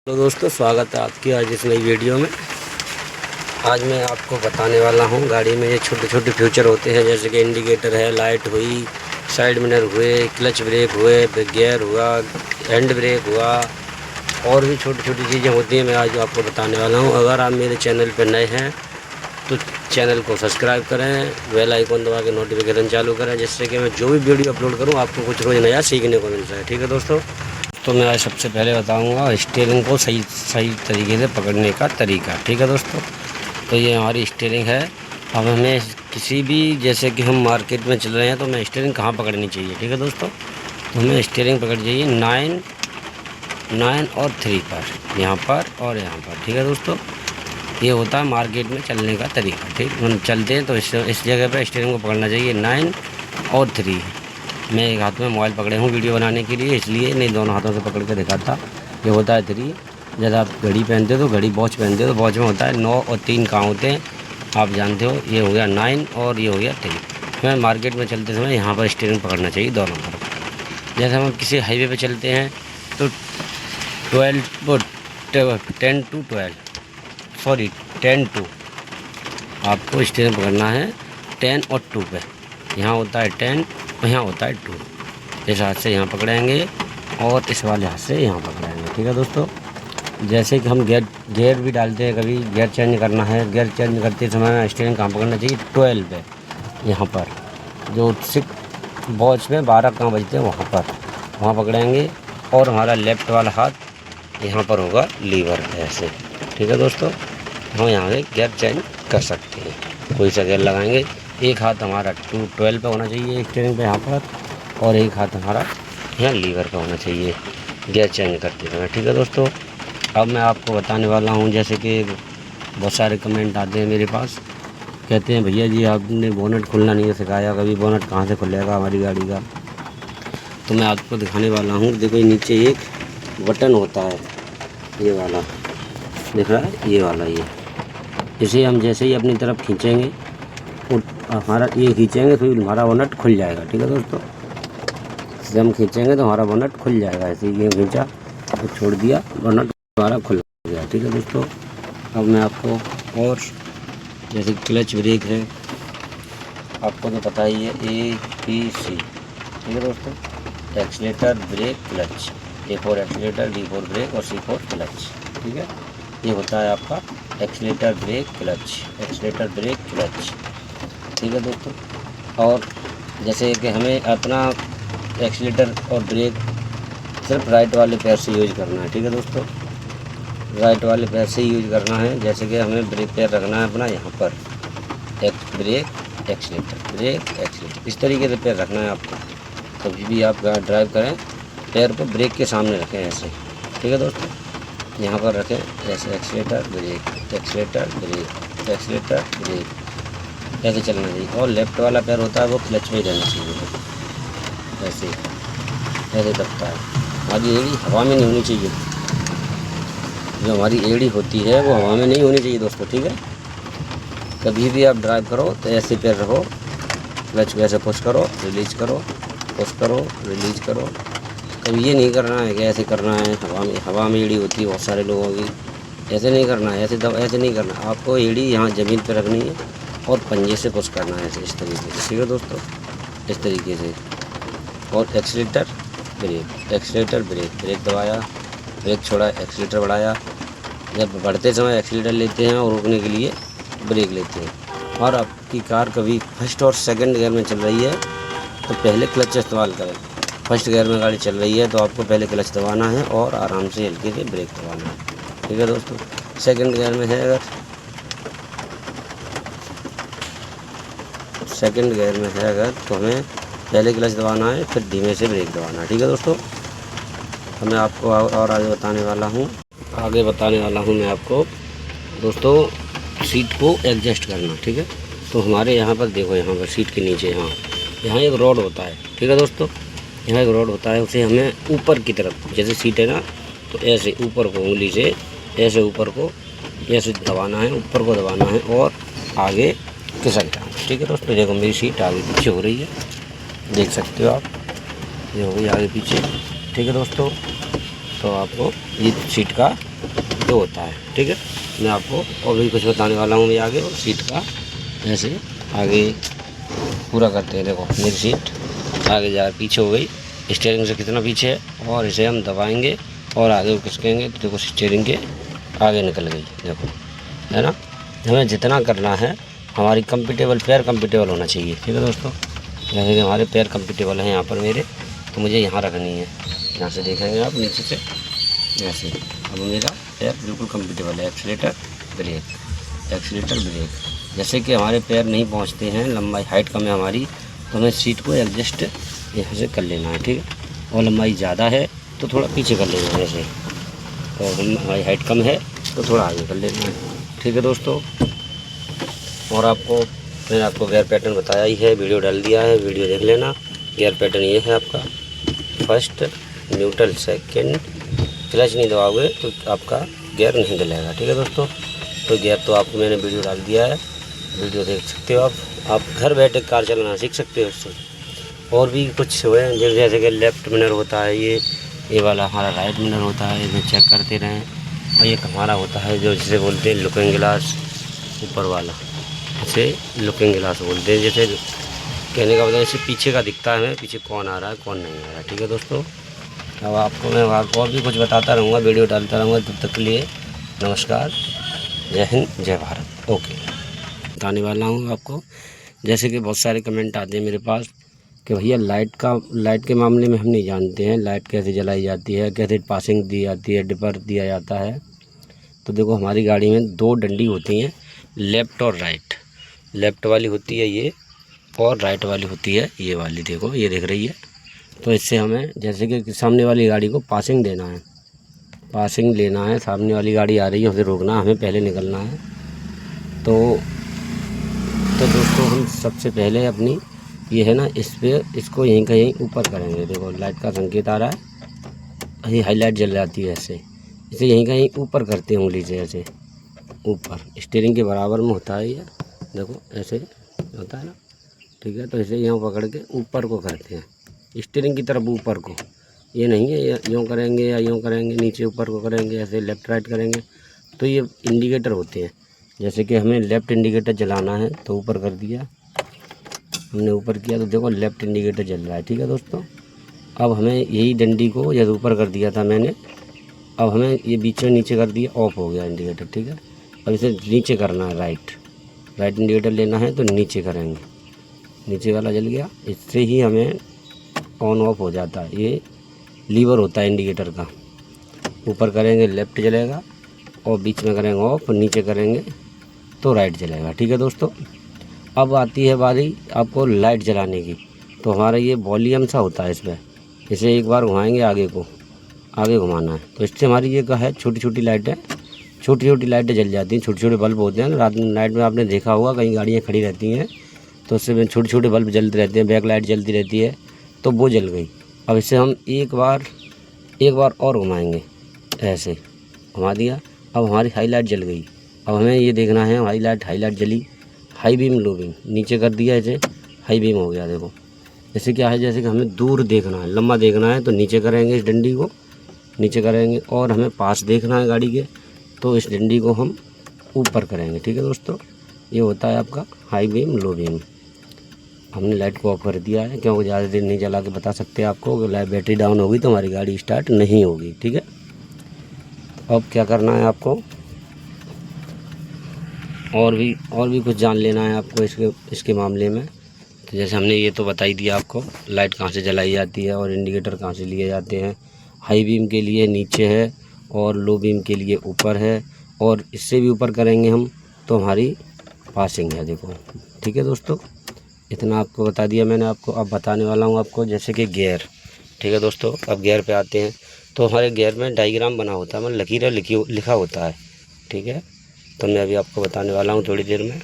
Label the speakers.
Speaker 1: तो दोस्तों स्वागत है आपकी आज इस नई वीडियो में। आज मैं आपको बताने वाला हूं गाड़ी में ये छोटे छोटे फीचर होते हैं, जैसे कि इंडिकेटर है, लाइट हुई, साइड मिरर हुए, क्लच ब्रेक हुए, गियर हुआ, हैंड ब्रेक हुआ और भी छोटी छोटी चीज़ें होती हैं। मैं आज आपको बताने वाला हूं। अगर आप मेरे चैनल पर नए हैं तो चैनल को सब्सक्राइब करें, बेल आइकन दबा के नोटिफिकेशन चालू करें, जिससे कि मैं जो भी वीडियो अपलोड करूँ आपको कुछ रोज़ नया सीखने को मिलता है। ठीक है दोस्तों, तो मैं आज सबसे पहले बताऊंगा स्टीयरिंग को सही तरीके से पकड़ने का तरीका। ठीक है दोस्तों, तो ये हमारी स्टीयरिंग है। अब हमें किसी भी, जैसे कि हम मार्केट में चल रहे हैं तो हमें स्टीयरिंग कहाँ पकड़नी चाहिए। ठीक है दोस्तों, तो हमें स्टीयरिंग पकड़ चाहिए 9 और 3 पर, यहाँ पर और यहाँ पर। ठीक है दोस्तों, ये होता है मार्केट में चलने का तरीका। ठीक, हम चलते हैं तो इस जगह पर स्टीयरिंग को पकड़ना चाहिए 9 और 3। मैं एक हाथ में मोबाइल पकड़े हूँ वीडियो बनाने के लिए, इसलिए नहीं दोनों हाथों से पकड़ के दिखाता। ये होता है 3। जब आप घड़ी पहनते हो तो घड़ी वॉच पहनते हो तो वॉच में होता है 9 और 3 कहाँ होते हैं आप जानते हो। ये हो गया 9 और ये हो गया 3। हमें मार्केट में चलते समय यहाँ पर स्टीयरिंग पकड़ना चाहिए दोनों तरफ। जैसे हम किसी हाईवे पे चलते हैं तो 10 to 12 आपको स्टीयरिंग पकड़ना है 10 और 2 पे। यहाँ होता है 10 और यहाँ होता है 2। इस हाथ से यहाँ पकड़ेंगे और इस वाले हाथ से यहाँ पकड़ेंगे। ठीक है दोस्तों, जैसे कि हम गियर भी डालते हैं, कभी गियर चेंज करना है, गियर चेंज करते समय स्टीयरिंग कहाँ पकड़ना चाहिए 12 पे, यहाँ पर जो 6 वॉच में 12 कहाँ बजते हैं वहाँ पकड़ेंगे और हमारा लेफ्ट वाला हाथ यहाँ पर होगा लीवर ऐसे। ठीक है दोस्तों, हम यहाँ से गियर चेंज कर सकते हैं, कोई सा गियर लगाएंगे। एक हाथ हमारा 12 पे होना चाहिए स्टीयरिंग पे यहाँ पर, और एक हाथ हमारा यहाँ लीवर पे होना चाहिए गियर चेंज करते समय। ठीक है दोस्तों, अब मैं आपको बताने वाला हूँ, जैसे कि बहुत सारे कमेंट आते हैं मेरे पास, कहते हैं भैया जी आपने बोनट खुलना नहीं सिखाया, कभी बोनट कहाँ से खुलेगा हमारी गाड़ी का। तो मैं आपको दिखाने वाला हूँ। देखो ये नीचे एक बटन होता है, ये वाला दिख रहा है, ये वाला, ये इसे हम जैसे ही अपनी तरफ खींचेंगे हमारा ये खींचेंगे तो हमारा बोनट खुल जाएगा। ठीक है दोस्तों, जब हम खींचेंगे तो हमारा बोनट खुल जाएगा। ऐसे ही खींचा तो छोड़ दिया, बोनट हमारा खुल गया। ठीक है दोस्तों, अब मैं आपको और जैसे क्लच ब्रेक है, आपको तो पता ही है ABC। ठीक है दोस्तों, accelerator, brake, clutch. A4 accelerator, D4 brake और C4 क्लच। ठीक है, ये होता है आपका accelerator, brake, clutch, accelerator, brake, clutch. ठीक है दोस्तों, और जैसे कि हमें अपना एक्सीलेटर और ब्रेक सिर्फ राइट वाले पैर से यूज करना है। ठीक है दोस्तों, राइट वाले पैर से यूज करना है। जैसे कि हमें ब्रेक पैर रखना है अपना यहाँ पर, ब्रेक एक्सीलेटर, ब्रेक एक्सीलेटर, इस तरीके से पैर रखना है आपको। कभी भी आप ड्राइव करें पैर को ब्रेक के सामने रखें ऐसे। ठीक है दोस्तों, यहाँ पर रखें ऐसे, accelerator brake, accelerator brake, accelerator brake, ऐसे चलना चाहिए। और लेफ्ट वाला पैर होता है वो क्लच में रहना चाहिए, ऐसे दबता है। हमारी एड़ी हवा में नहीं होनी चाहिए, जो हमारी एड़ी होती है वो हवा में नहीं होनी चाहिए दोस्तों। ठीक है, कभी भी आप ड्राइव करो तो ऐसे पैर रखो, क्लच को ऐसे पुश करो, रिलीज करो, पुश करो, रिलीज करो। कभी ये नहीं करना है कि ऐसे करना है, हवा में एड़ी होती है बहुत सारे लोगों की, ऐसे नहीं करना है, ऐसे नहीं करना। आपको एड़ी यहाँ ज़मीन पर रखनी है और पंजे से पुश करना है ऐसे, इस तरीके से। ठीक है दोस्तों, इस तरीके से। और accelerator brake, accelerator brake, brake दबाया, ब्रेक छोड़ा, एक्सीलेटर बढ़ाया। जब बढ़ते समय एक्सीलेटर लेते हैं और रोकने के लिए ब्रेक लेते हैं। और आपकी कार कभी फर्स्ट और सेकंड गियर में चल रही है तो पहले क्लच इस्तेमाल करें। फर्स्ट गियर में गाड़ी चल रही है तो आपको पहले क्लच दबाना है और आराम से हल्के से ब्रेक दबाना है। ठीक है दोस्तों, सेकंड गियर में है अगर तो हमें पहले क्लच दबाना है, फिर धीमे से ब्रेक दबाना है। ठीक है दोस्तों, तो मैं आपको और आगे बताने वाला हूँ मैं आपको दोस्तों सीट को एडजस्ट करना। ठीक है, तो हमारे यहाँ पर देखो, यहाँ पर सीट के नीचे यहाँ एक रॉड होता है। ठीक है दोस्तों, यहाँ एक रॉड होता है, उसे हमें ऊपर की तरफ, जैसे सीट है ना तो ऐसे ऊपर को उंगली से ऐसे ऊपर को ऐसे दबाना है, ऊपर को दबाना है और आगे खिसक जाना। ठीक है दोस्तों, देखो मेरी सीट आगे पीछे हो रही है, देख सकते हो आप, ये हो गई आगे पीछे। ठीक है दोस्तों, तो आपको ये सीट का ये होता है। ठीक है, मैं आपको और भी कुछ बताने वाला हूँ मैं आगे। और सीट का ऐसे आगे पूरा करते हैं। देखो मेरी सीट आगे जा पीछे हो गई, स्टीयरिंग से कितना पीछे है, और इसे हम दबाएंगे और आगे को खिसकेंगे तो देखो स्टीयरिंग के आगे निकल गई। देखो, है ना। हमें जितना करना है, हमारी कंफर्टेबल पैर कंफर्टेबल होना चाहिए। ठीक है दोस्तों, जैसे कि हमारे पैर कंफर्टेबल हैं यहाँ पर मेरे, तो मुझे यहाँ रखनी है। यहाँ से देखेंगे आप नीचे से ऐसे। अब मेरा पैर बिल्कुल कंफर्टेबल है। Accelerator brake, accelerator brake. जैसे कि हमारे पैर नहीं पहुँचते हैं, लंबाई हाइट कम है हमारी, तो हमें सीट को एडजस्ट यहाँ से कर लेना है। ठीक है, और लंबाई ज़्यादा है तो थोड़ा पीछे कर लेना है ऐसे, और हमारी हाइट कम है तो थोड़ा आगे कर लेना है। ठीक है दोस्तों, और मैंने आपको गियर पैटर्न बताया ही है, वीडियो डाल दिया है, वीडियो देख लेना। गियर पैटर्न ये है आपका, फर्स्ट, न्यूट्रल, सेकंड। क्लच नहीं दबाओगे तो आपका गियर नहीं डलेगा। ठीक है दोस्तों, तो गियर तो आपको मैंने वीडियो डाल दिया है, वीडियो देख सकते हो आप घर बैठे कार चलाना सीख सकते हो उससे। और भी कुछ हुए जैसे कि लेफ़्ट मिरर होता है, ये वाला हमारा राइट मिरर होता है, इसे चेक करते रहें। और ये हमारा होता है जो जिसे बोलते हैं लुकिंग ग्लास, ऊपर वाला, इसे लुकिंग ग्लास बोलते हैं। जैसे कहने का मतलब जैसे पीछे का दिखता है हमें, पीछे कौन आ रहा है कौन नहीं आ रहा है। ठीक है दोस्तों, अब आपको मैं और भी कुछ बताता रहूँगा, वीडियो डालता रहूँगा। तब तक के लिए नमस्कार, जय हिंद, जय भारत। ओके, बताने वाला हूँ आपको। जैसे कि बहुत सारे कमेंट आते हैं मेरे पास कि भैया लाइट के मामले में हम नहीं जानते हैं, लाइट कैसे जलाई जाती है, कैसे पासिंग दी जाती है, डिपर दिया जाता है। तो देखो हमारी गाड़ी में 2 डंडी होती हैं, लेफ़्ट और राइट। लेफ़्ट वाली होती है ये, और राइट वाली होती है ये वाली। देखो ये दिख रही है। तो इससे हमें जैसे कि सामने वाली गाड़ी को पासिंग देना है, पासिंग लेना है। सामने वाली गाड़ी आ रही है, उसे रोकना, हमें पहले निकलना है। तो दोस्तों हम सबसे पहले अपनी ये है ना, इसको यहीं का यहीं ऊपर करेंगे। देखो लाइट का संकेत आ रहा है, ये हाईलाइट जल जाती है ऐसे। इसे यहीं का यहीं ऊपर करते हैं उंगली से ऐसे ऊपर, स्टीयरिंग के बराबर में होता है ये। देखो ऐसे होता है ना। ठीक है, तो इसे यहाँ पकड़ के ऊपर को करते हैं, स्टीयरिंग की तरफ ऊपर को। ये नहीं है यूँ करेंगे या यूँ करेंगे, नीचे ऊपर को करेंगे, ऐसे लेफ़्ट राइट करेंगे। तो ये इंडिकेटर होते हैं। जैसे कि हमें लेफ़्ट इंडिकेटर जलाना है तो ऊपर कर दिया, हमने ऊपर किया तो देखो लेफ़्ट इंडिकेटर जल रहा है। ठीक है दोस्तों, अब हमें यही डंडी को जैसे ऊपर कर दिया था मैंने, अब हमें ये बीच में नीचे कर दिया, ऑफ हो गया इंडिकेटर। ठीक है, अब इसे नीचे करना है, राइट इंडिकेटर लेना है तो नीचे करेंगे, नीचे वाला जल गया। इससे ही हमें ऑन ऑफ हो जाता है। ये लीवर होता है इंडिकेटर का, ऊपर करेंगे लेफ़्ट जलेगा, और बीच में करेंगे ऑफ, नीचे करेंगे तो राइट जलेगा। ठीक है दोस्तों, अब आती है बारी आपको लाइट जलाने की। तो हमारा ये वॉल्यूम सा होता है इसमें, इसे एक बार घुमाएंगे, आगे घुमाना है। तो इससे हमारी ये है छोटी छोटी लाइटें जल जाती हैं। छोटे छोटे बल्ब होते हैं, रात में नाइट में आपने देखा होगा कई गाड़ियाँ खड़ी रहती हैं तो उससे छोटे छोटे बल्ब जलते रहते हैं, बैक लाइट जलती रहती है, तो वो जल गई। अब इसे हम एक बार और घुमाएंगे, ऐसे घुमा दिया। अब हमारी हाईलाइट जल गई। अब हमें ये देखना है हाईलाइट जली, हाई बीम लो बीम, नीचे कर दिया इसे, हाई बीम हो गया। देखो जैसे क्या है, जैसे कि हमें दूर देखना है, लंबा देखना है तो नीचे करेंगे, इस डंडी को नीचे करेंगे। और हमें पास देखना है गाड़ी के, तो इस डंडी को हम ऊपर करेंगे। ठीक है दोस्तों, ये होता है आपका हाई बीम लो बीम। हमने लाइट को ऑफ कर दिया है क्योंकि ज़्यादा देर नहीं जला के बता सकते आपको, अगर बैटरी डाउन होगी तो हमारी गाड़ी स्टार्ट नहीं होगी। ठीक है, अब क्या करना है आपको, और भी कुछ जान लेना है आपको इसके मामले में। तो जैसे हमने ये तो बता ही दिया आपको, लाइट कहाँ से जलाई जाती है और इंडिकेटर कहाँ से लिए जाते हैं। हाई बीम के लिए नीचे है और लो बीम के लिए ऊपर है, और इससे भी ऊपर करेंगे हम तो हमारी पासिंग है। देखो ठीक है दोस्तों, इतना आपको बता दिया मैंने आपको। अब बताने वाला हूँ आपको जैसे कि गियर। ठीक है दोस्तों, अब गियर पे आते हैं। तो हमारे गियर में डायग्राम बना होता है, मतलब लकीरें लिखा होता है। ठीक है, तो मैं अभी आपको बताने वाला हूँ थोड़ी देर में।